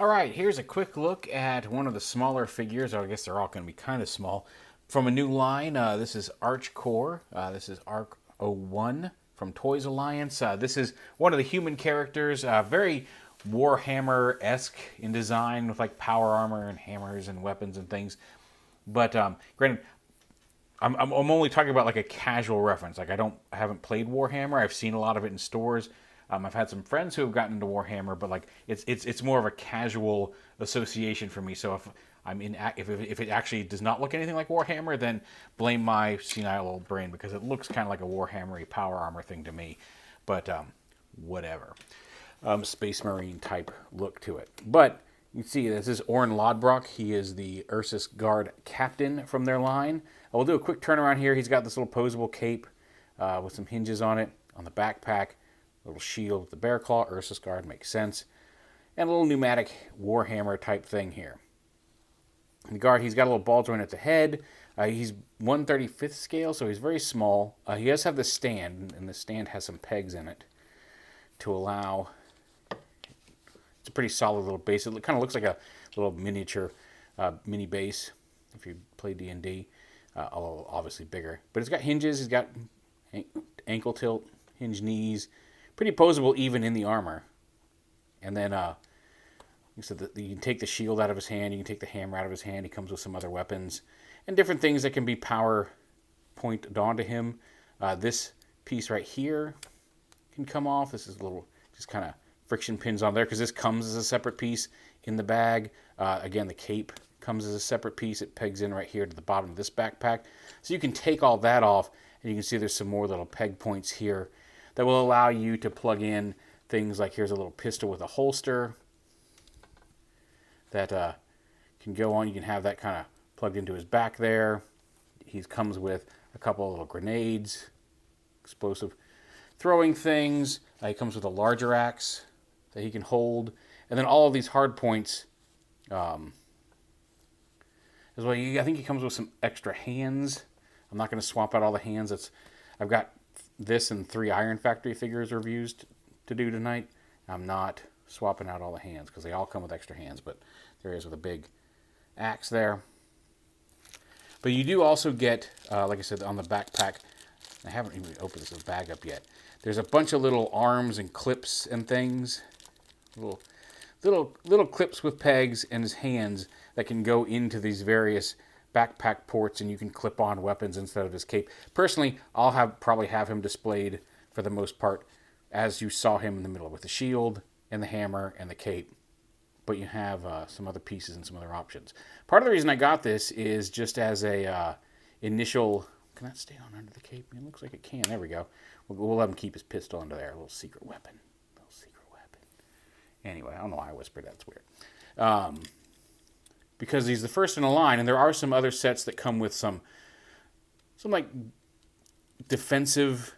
All right, here's a quick look at one of the smaller figures. I guess they're all going to be kind of small. From a new line, this is Archecore. This is ARC-01 from Toys Alliance. This is one of the human characters, very Warhammer-esque in design with like power armor and hammers and weapons and things. But granted, I'm only talking about like a casual reference. Like I haven't played Warhammer. I've seen a lot of it in stores. I've had some friends who have gotten into Warhammer, but like it's more of a casual association for me. So if it actually does not look anything like Warhammer, then blame my senile old brain because it looks kind of like a Warhammery power armor thing to me. But whatever, Space Marine type look to it. But you see, this is ORN LODBROK. He is the Ursus Guard captain from their line. We'll do a quick turnaround here. He's got this little posable cape with some hinges on it on the backpack. Little shield with the bear claw, Ursus Guard, makes sense. And a little pneumatic Warhammer type thing here. The guard, he's got a little ball joint at the head. He's 1/35th scale, so he's very small. He does have the stand, and the stand has some pegs in it to allow... It's a pretty solid little base. It kind of looks like a little miniature mini base if you play D&D, although obviously bigger. But it's got hinges. He's got ankle tilt, hinge knees. Pretty posable even in the armor. And then so you can take the shield out of his hand, you can take the hammer out of his hand. He comes with some other weapons and different things that can be power pointed onto him. This piece right here can come off. This is a little just kind of friction pins on there because this comes as a separate piece in the bag. Again, the cape comes as a separate piece. It pegs in right here to the bottom of this backpack. So you can take all that off and you can see there's some more little peg points here that will allow you to plug in things like here's a little pistol with a holster that can go on. You can have that kind of plugged into his back there. He comes with a couple of little grenades, explosive throwing things. He comes with a larger axe that he can hold. And then all of these hard points as well. I think he comes with some extra hands. I'm not going to swap out all the hands. I've got this and 3 Iron Factory figures reviews to do tonight. I'm not swapping out all the hands because they all come with extra hands, but there is with a big axe there. But you do also get, like I said, on the backpack, I haven't even opened this bag up yet. There's a bunch of little arms and clips and things, little clips with pegs and his hands that can go into these various backpack ports, and you can clip on weapons instead of his cape. Personally, I'll probably have him displayed for the most part as you saw him in the middle with the shield and the hammer and the cape. But you have some other pieces and some other options. Part of the reason I got this is just as a initial... Can that stay on under the cape? It looks like it can. There we go. We'll let him keep his pistol under there. A little secret weapon. Anyway, I don't know why I whispered. That's weird. Because he's the first in a line, and there are some other sets that come with some like defensive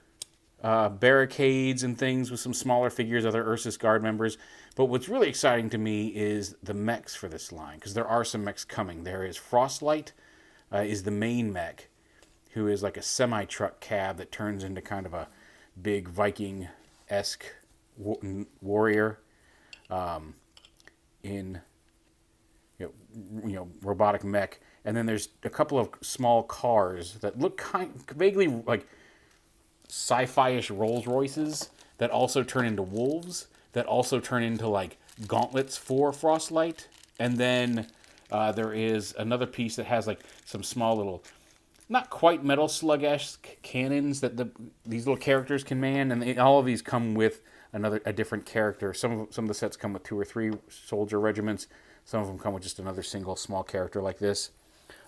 barricades and things with some smaller figures, other Ursus Guard members. But what's really exciting to me is the mechs for this line, because there are some mechs coming. There is Frostlight, is the main mech, who is like a semi-truck cab that turns into kind of a big Viking-esque warrior in robotic mech. And then there's a couple of small cars that look vaguely like sci-fi-ish Rolls Royces that also turn into wolves, that also turn into like gauntlets for Frostlight. And then there is another piece that has like some small little, not quite Metal Slug-esque cannons that these little characters can man. And all of these come with a different character. Some of the sets come with 2 or 3 soldier regiments. Some of them come with just another single small character like this.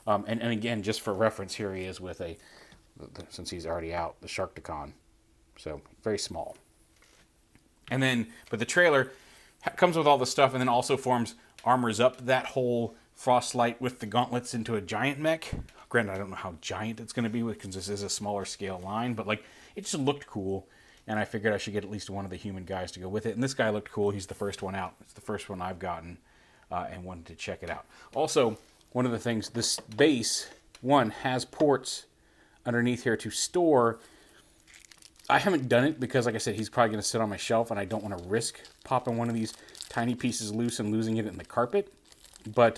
And again, just for reference, here he is with since he's already out, the Sharkticon. So, very small. And then, but the trailer comes with all the stuff and then also armors up that whole Frostlight with the gauntlets into a giant mech. Granted, I don't know how giant it's going to be because this is a smaller scale line, but like it just looked cool. And I figured I should get at least one of the human guys to go with it. And this guy looked cool. He's the first one out. It's the first one I've gotten and wanted to check it out. Also, one of the things, this base, has ports underneath here to store. I haven't done it because, like I said, he's probably going to sit on my shelf, and I don't want to risk popping one of these tiny pieces loose and losing it in the carpet. But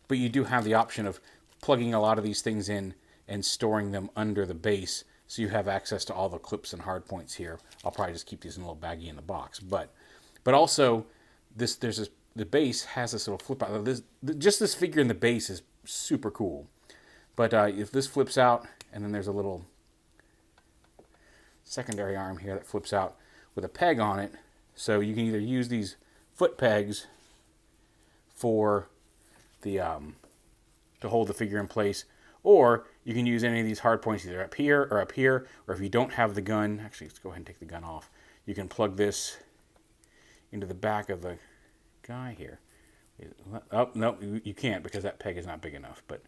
you do have the option of plugging a lot of these things in and storing them under the base, so you have access to all the clips and hard points here. I'll probably just keep these in a little baggie in the box. But also, the base has this little flip out. Just this figure in the base is super cool. But if this flips out, and then there's a little secondary arm here that flips out with a peg on it, so you can either use these foot pegs for the to hold the figure in place, or you can use any of these hard points either up here, or if you don't have the gun, actually let's go ahead and take the gun off. You can plug this into the back of the guy here. Oh, no, you can't because that peg is not big enough, but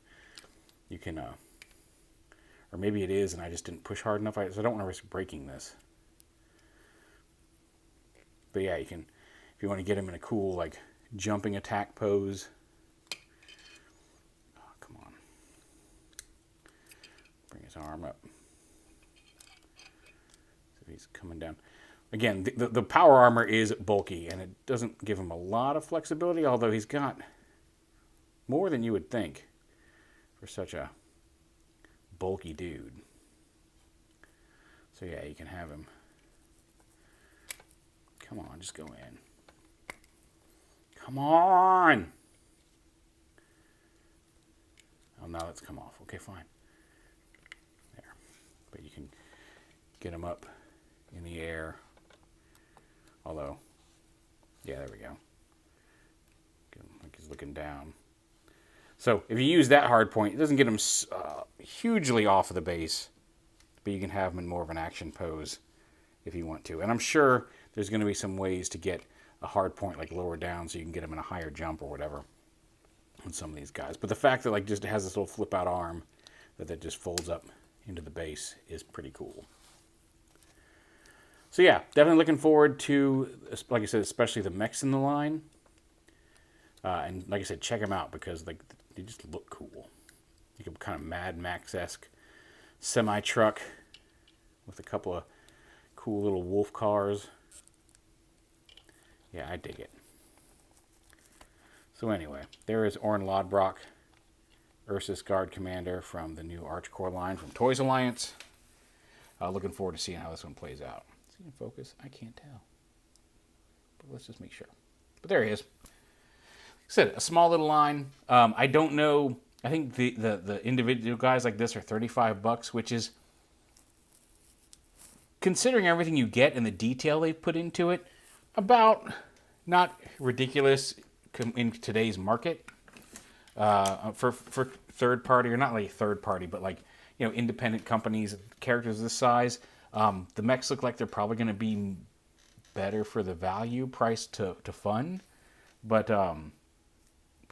you can, or maybe it is and I just didn't push hard enough, so I don't want to risk breaking this. But yeah, you can, if you want to get him in a cool, like, jumping attack pose. Oh, come on. Bring his arm up. So he's coming down. Again, the power armor is bulky, and it doesn't give him a lot of flexibility, although he's got more than you would think for such a bulky dude. So yeah, you can have him. Come on, just go in. Come on! Oh, now let's come off. Okay, fine. There. But you can get him up in the air. Although, yeah, there we go. Get him like he's looking down. So if you use that hard point, it doesn't get him hugely off of the base, but you can have him in more of an action pose if you want to. And I'm sure there's going to be some ways to get a hard point like lower down so you can get him in a higher jump or whatever on some of these guys. But the fact that like just it has this little flip out arm that just folds up into the base is pretty cool. So yeah, definitely looking forward to, like I said, especially the mechs in the line. And like I said, check them out because like they just look cool. Like a kind of Mad Max-esque semi-truck with a couple of cool little wolf cars. Yeah, I dig it. So anyway, there is ORN LODBROK, Ursus Guard Commander from the new Archecore line from Toys Alliance. Looking forward to seeing how this one plays out. Is he in focus? I can't tell. But let's just make sure. But there he is. Like I said, a small little line. I don't know. I think the individual guys like this are $35, which is, considering everything you get and the detail they've put into it, about not ridiculous in today's market for third party, or not like third party, but like, you know, independent companies, characters this size. The mechs look like they're probably going to be better for the value price to fun, but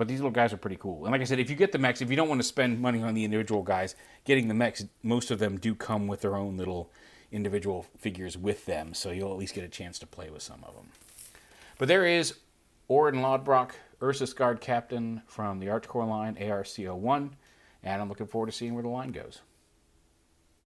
these little guys are pretty cool. And like I said, if you get the mechs, if you don't want to spend money on the individual guys, getting the mechs, most of them do come with their own little individual figures with them, so you'll at least get a chance to play with some of them. But there is ORN LODBROK, Ursus Guard Captain from the Archecore line, ARC-01, and I'm looking forward to seeing where the line goes.